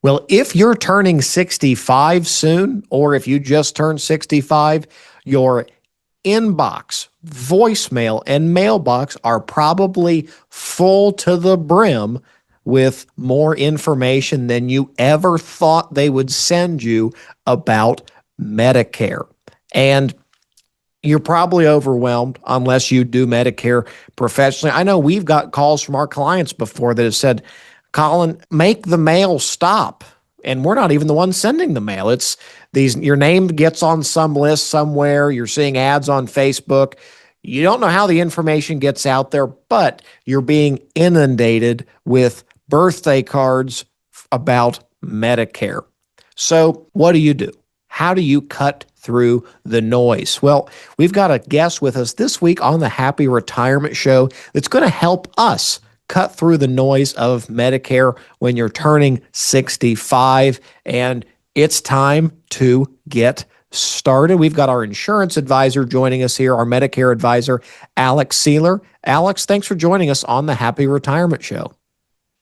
Well, if you're turning 65 soon, or if you just turned 65, your inbox, voicemail, and mailbox are probably full to the brim with more information than you ever thought they would send you about Medicare. And you're probably overwhelmed unless you do Medicare professionally. I know we've got calls from our clients before that have said, Colin, make the mail stop. And we're not even the ones sending the mail. It's these, your name gets on some list somewhere. You're seeing ads on Facebook. You don't know how the information gets out there, but you're being inundated with birthday cards about Medicare. So, what do you do? How do you cut through the noise? Well, we've got a guest with us this week on the Happy Retirement Show that's going to help us cut through the noise of Medicare when you're turning 65. And it's time to get started. We've got our insurance advisor joining us here, our Medicare advisor, Alex Sieler. Alex, thanks for joining us on the Happy Retirement Show.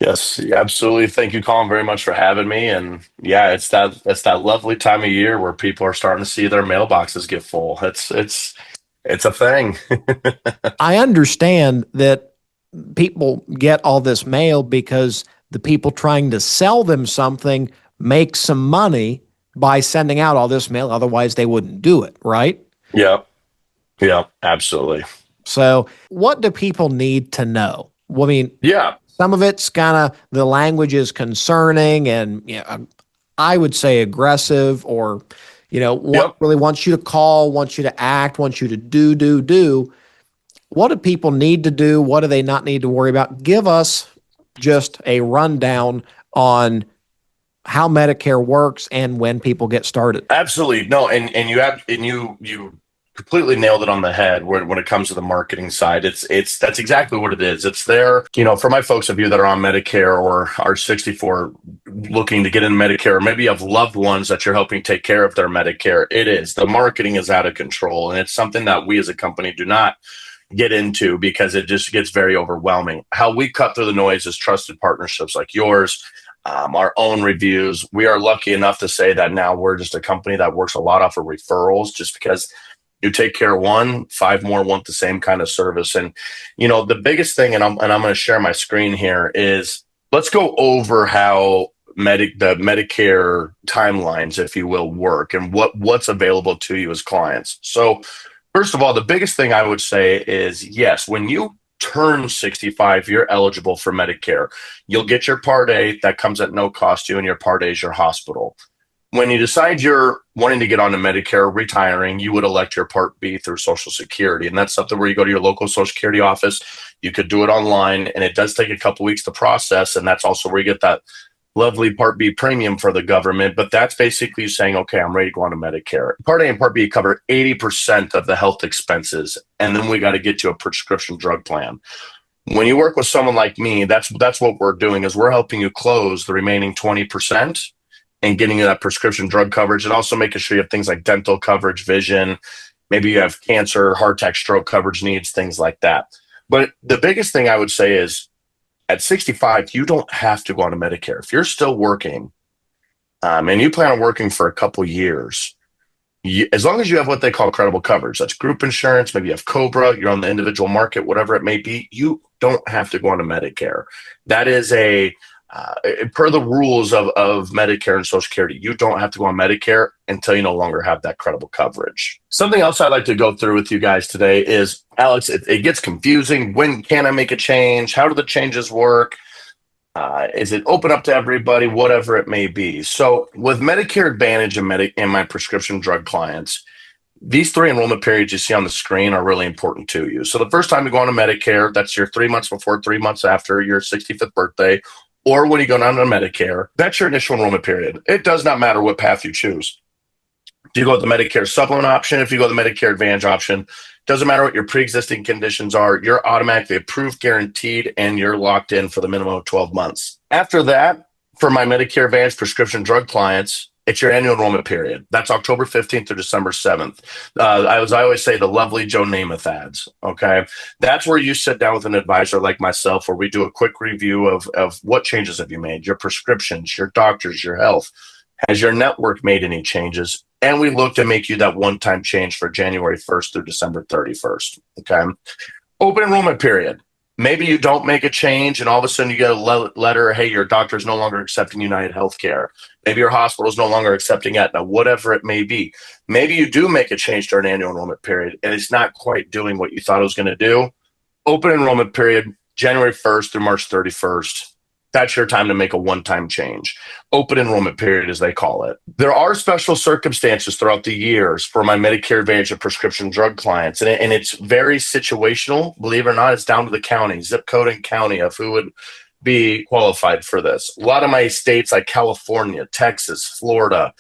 Yes, absolutely. Thank you, Colin, very much for having me. And yeah, it's that lovely time of year where people are starting to see their mailboxes get full. It's a thing. I understand that people get all this mail because the people trying to sell them something make some money by sending out all this mail. Otherwise, they wouldn't do it, right? Yeah, yeah, absolutely. So, what do people need to know? Well, I mean, Yeah, some of it's kind of the language is concerning and I would say aggressive, or yep. really wants you to call, wants you to act, wants you to do. What do people need to do? What do they not need to worry about? Give us just a rundown on how Medicare works and when people get started. Absolutely. No, and you completely nailed it on the head when it comes to the marketing side. It's that's exactly what it is. It's there, for my folks of you that are on Medicare or are 64 looking to get into Medicare, or maybe you have loved ones that you're helping take care of their Medicare. It is. The marketing is out of control, and it's something that we as a company do not get into because it just gets very overwhelming. How we cut through the noise is trusted partnerships like yours, our own reviews. We are lucky enough to say that now we're just a company that works a lot off of referrals, just because you take care of one, five more want the same kind of service. And the biggest thing, and I'm going to share my screen here, is let's go over how the Medicare timelines, if you will, work and what's available to you as clients. So first of all, the biggest thing I would say is, yes, when you turn 65, you're eligible for Medicare. You'll get your Part A that comes at no cost to you, and your Part A is your hospital. When you decide you're wanting to get onto Medicare, retiring, you would elect your Part B through Social Security. And that's something where you go to your local Social Security office. You could do it online, and it does take a couple weeks to process. And that's also where you get that lovely Part B premium for the government. But that's basically saying, okay, I'm ready to go on to Medicare. Part A and Part B cover 80% of the health expenses. And then we got to get you a prescription drug plan. When you work with someone like me, that's what we're doing, is we're helping you close the remaining 20% and getting you that prescription drug coverage, and also making sure you have things like dental coverage, vision, maybe you have cancer, heart attack, stroke coverage needs, things like that. But the biggest thing I would say is at 65, you don't have to go on to Medicare. If you're still working and you plan on working for a couple years, as long as you have what they call credible coverage, that's group insurance, maybe you have COBRA, you're on the individual market, whatever it may be, you don't have to go on to Medicare. That is per the rules of Medicare and Social Security, you don't have to go on Medicare until you no longer have that credible coverage. Something else I'd like to go through with you guys today is, Alex, it gets confusing. When can I make a change? How do the changes work? Is it open up to everybody? Whatever it may be. So with Medicare Advantage and my prescription drug clients, these 3 enrollment periods you see on the screen are really important to you. So the first time you go on to Medicare, that's your 3 months before, 3 months after your 65th birthday, or when you go down to Medicare, that's your initial enrollment period. It does not matter what path you choose. If you go with the Medicare supplement option, if you go with the Medicare Advantage option, doesn't matter what your pre-existing conditions are, you're automatically approved, guaranteed, and you're locked in for the minimum of 12 months. After that, for my Medicare Advantage prescription drug clients, It's your annual enrollment period. That's October 15th to December 7th. As I always say, the lovely Joe Namath ads. Okay. That's where you sit down with an advisor like myself, where we do a quick review of what changes have you made, your prescriptions, your doctors, your health. Has your network made any changes? And we look to make you that one-time change for January 1st through December 31st. Okay. Open enrollment period. Maybe you don't make a change and all of a sudden you get a letter, hey, your doctor is no longer accepting United Healthcare. Maybe your hospital is no longer accepting Aetna, whatever it may be. Maybe you do make a change during annual enrollment period and it's not quite doing what you thought it was going to do. Open enrollment period, January 1st through March 31st. That's your time to make a one-time change. Open enrollment period, as they call it. There are special circumstances throughout the years for my Medicare Advantage and prescription drug clients, and it's very situational. Believe it or not, it's down to the county, zip code and county of who would be qualified for this. A lot of my states like California, Texas, Florida,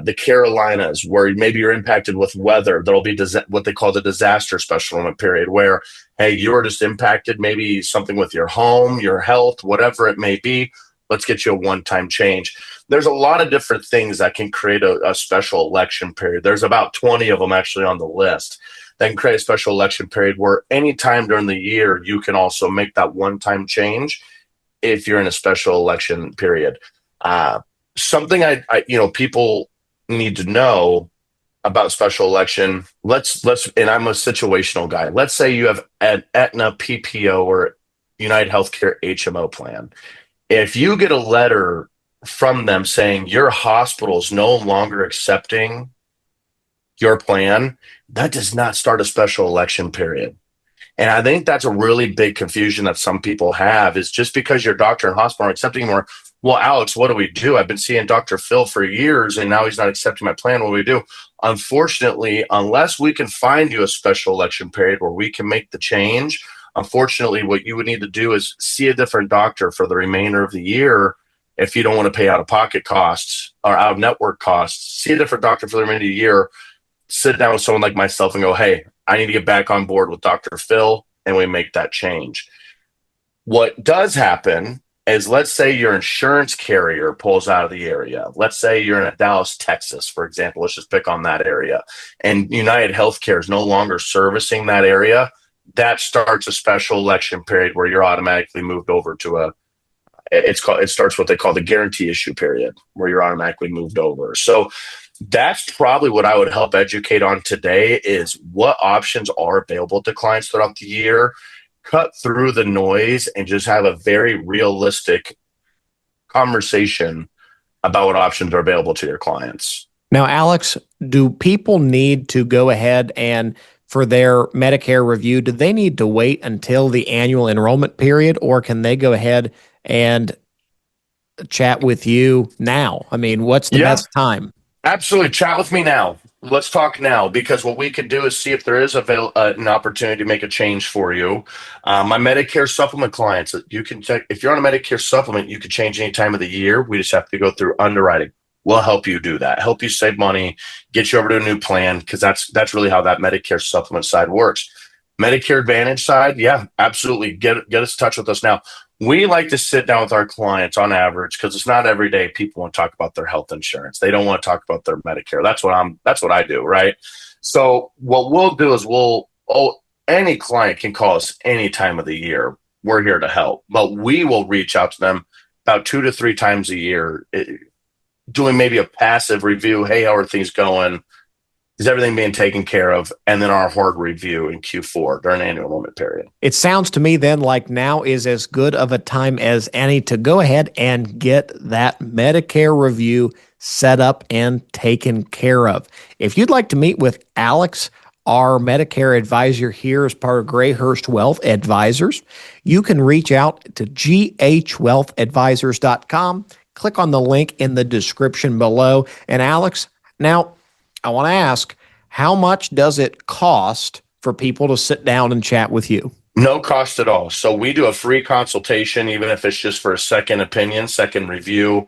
the Carolinas, where maybe you're impacted with weather, there'll be what they call the disaster special enrollment period, where, hey, you were just impacted, maybe something with your home, your health, whatever it may be. Let's get you a one-time change. There's a lot of different things that can create a special election period. There's about 20 of them actually on the list that can create a special election period where anytime during the year, you can also make that one-time change if you're in a special election period. Something I people need to know about special election. Let's and I'm a situational guy. Let's say you have an Aetna PPO or United Healthcare HMO plan. If you get a letter from them saying your hospital is no longer accepting your plan, that does not start a special election period. And I think that's a really big confusion that some people have, is just because your doctor and hospital are accepting more. Well, Alex, what do we do? I've been seeing Dr. Phil for years and now he's not accepting my plan. What do we do? Unfortunately, unless we can find you a special election period where we can make the change, unfortunately, what you would need to do is see a different doctor for the remainder of the year. If you don't want to pay out-of-pocket costs or out-of-network costs, see a different doctor for the remainder of the year. Sit down with someone like myself and go, hey, I need to get back on board with Dr. Phil, and we make that change. What does happen is, let's say your insurance carrier pulls out of the area. Let's say you're in Dallas, Texas, for example. Let's just pick on that area. And United Healthcare is no longer servicing that area. That starts a special election period where you're automatically moved over to it starts what they call the guarantee issue period, where you're automatically moved over. So that's probably what I would help educate on today, is what options are available to clients throughout the year. Cut through the noise and just have a very realistic conversation about what options are available to your clients. Now, Alex, do people need to go ahead and, for their Medicare review, do they need to wait until the annual enrollment period, or can they go ahead and chat with you now? I mean, what's the best time? Absolutely. Chat with me now. Let's talk now, because what we can do is see if there is an opportunity to make a change for you. My Medicare supplement clients, you can check. If you're on a Medicare supplement, you can change any time of the year. We just have to go through underwriting. We'll help you do that, help you save money, get you over to a new plan, because that's really how that Medicare supplement side works. Medicare Advantage side, yeah, absolutely. Get us in touch with us now. We like to sit down with our clients on average, because it's not every day people want to talk about their health insurance. They don't want to talk about their Medicare. That's what I do, right? So what we'll do is any client can call us any time of the year. We're here to help, but we will reach out to them about 2 to 3 times a year, doing maybe a passive review. Hey, how are things going? Is everything being taken care of? And then our hard review in Q4 during the annual enrollment period. It sounds to me then like now is as good of a time as any to go ahead and get that Medicare review set up and taken care of. If you'd like to meet with Alex, our Medicare advisor here as part of Grayhurst Wealth Advisors, you can reach out to ghwealthadvisors.com. Click on the link in the description below. And Alex, now I want to ask, how much does it cost for people to sit down and chat with you? No cost at all. So we do a free consultation, even if it's just for a second opinion, second review.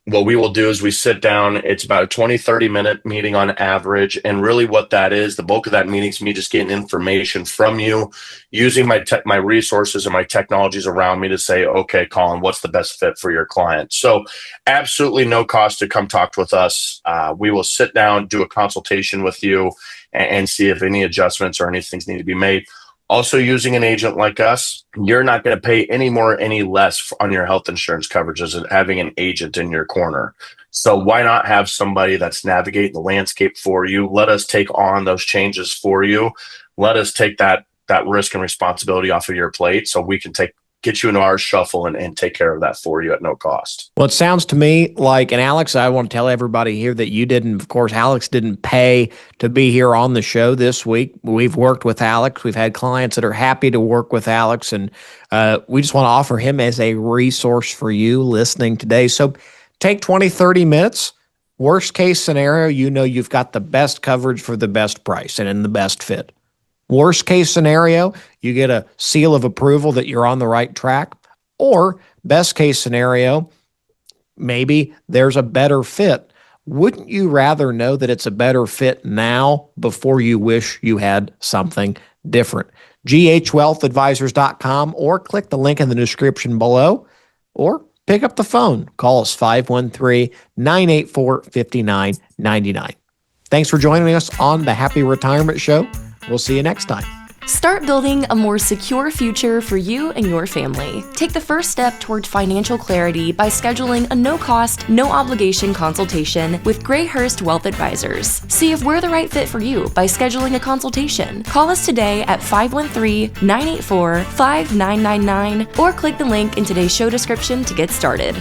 what we will do is we sit down. It's about a 20, 30-minute meeting on average. And really what that is, the bulk of that meeting is me just getting information from you, using my resources and my technologies around me to say, okay, Colin, what's the best fit for your client? So absolutely no cost to come talk with us. We will sit down, do a consultation with you, and see if any adjustments or anything need to be made. Also, using an agent like us, you're not going to pay any more, any less on your health insurance coverages and having an agent in your corner. So why not have somebody that's navigating the landscape for you? Let us take on those changes for you. Let us take that risk and responsibility off of your plate so we can get you into our shuffle and take care of that for you at no cost. Well, it sounds to me like, and Alex, I want to tell everybody here that Alex didn't pay to be here on the show this week. We've worked with Alex. We've had clients that are happy to work with Alex, and we just want to offer him as a resource for you listening today. So take 20, 30 minutes. Worst case scenario, you've got the best coverage for the best price and in the best fit. Worst case scenario, you get a seal of approval that you're on the right track. Or best case scenario, maybe there's a better fit. Wouldn't you rather know that it's a better fit now before you wish you had something different? ghwealthadvisors.com, or click the link in the description below, or pick up the phone. Call us 513-984-5999. Thanks for joining us on the Happy Retirement Show. We'll see you next time. Start building a more secure future for you and your family. Take the first step toward financial clarity by scheduling a no-cost, no-obligation consultation with Grayhurst Wealth Advisors. See if we're the right fit for you by scheduling a consultation. Call us today at 513-984-5999 or click the link in today's show description to get started.